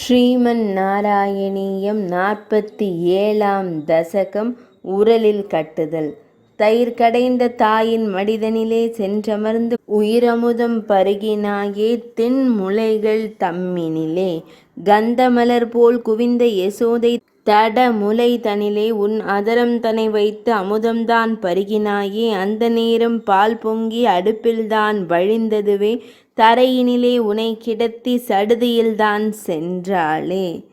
ஸ்ரீமன் நாராயணீயம் 47ஆம் தசகம். உரலில் கட்டுதல். தயிர் கடைந்த தாயின் மடிதனிலே சென்றமர்ந்து உயிரமுதம் பருகினாயே தின் முலைகள் தம்மினிலே கந்தமலர் போல் குவிந்த யசோதை தட முலை தனிலே உன் அதரம் தனை வைத்து அமுதம்தான் பருகினாயே. அந்த நேரம் பால் பொங்கி அடுப்பில்தான் வழிந்ததுவே தரையினிலே உனை கிடத்தி சடுதியில்தான் சென்றாளே.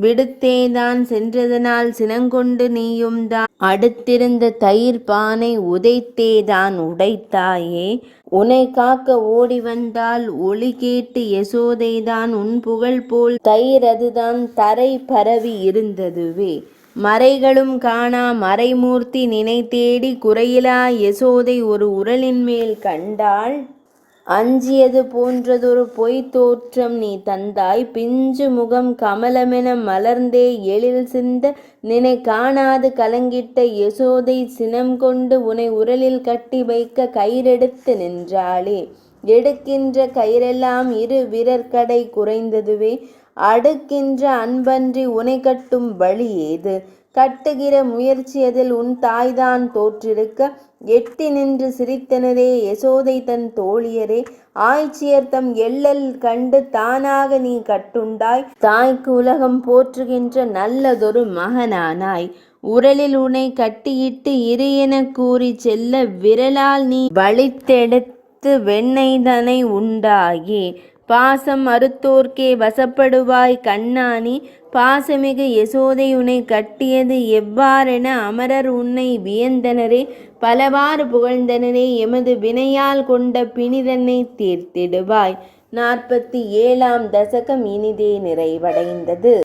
விடுத்தேதான் சென்றதனால் சினங்கொண்டு நீயும்தான் அடுத்திருந்த தயிர் பானை உதைத்தேதான் உடைத்தாயே. உனை காக்க ஓடி வந்தால் ஒலி கேட்டு யசோதைதான் உன் புகழ் போல் தயிர் அதுதான் தரை பரவி இருந்ததுவே. மறைகளும் காணா மறைமூர்த்தி நினை தேடி குறையிலா யசோதை ஒரு உரலின் மேல் கண்டாள். அஞ்சியது போன்றதொரு பொய்த் தோற்றம் நீ தந்தாய். பிஞ்சு முகம் கமலமென மலர்ந்தே எழில் சிந்த நினை காணாது கலங்கிட்ட யசோதை சினம் கொண்டு உனை உரலில் கட்டி வைக்க கயிறெடுத்து நின்றாளே. எடுக்கின்ற கயிறெல்லாம் இரு விரற்கடை குறைந்ததுவே. அடுக்கின்ற அன்பன்றி உனை கட்டும் வழி ஏது? கட்டுகிற முயற்சியதில் உன் தாய்தான் தோற்றிருக்க எட்டி நின்று சிரித்தனரே யசோதை தன் தோழியரே. ஆய்ச்சியர்த்தம் எள்ளல் கண்டு தானாக நீ கட்டுண்டாய். தாய்க்கு உலகம் போற்றுகின்ற நல்லதொரு மகனானாய். உரலில் உனை கட்டியிட்டு இரு எனக் கூறி செல்ல விரலால் நீ வலித்தெடுத்து வெண்ணெய்தனை உண்டாயே. பாசம் அறுத்தோர்க்கே வசப்படுவாய் கண்ணானி. பாசமிகு யசோதை உனை கட்டியது எவ்வாறென அமரர் உன்னை வியந்தனரே. பலவாறு புகழ்ந்தனரே. எமது வினையால் கொண்ட பிணிதனை தீர்த்திடுவாய். 47ஆம் தசகம் இனிதே நிறைவடைந்தது.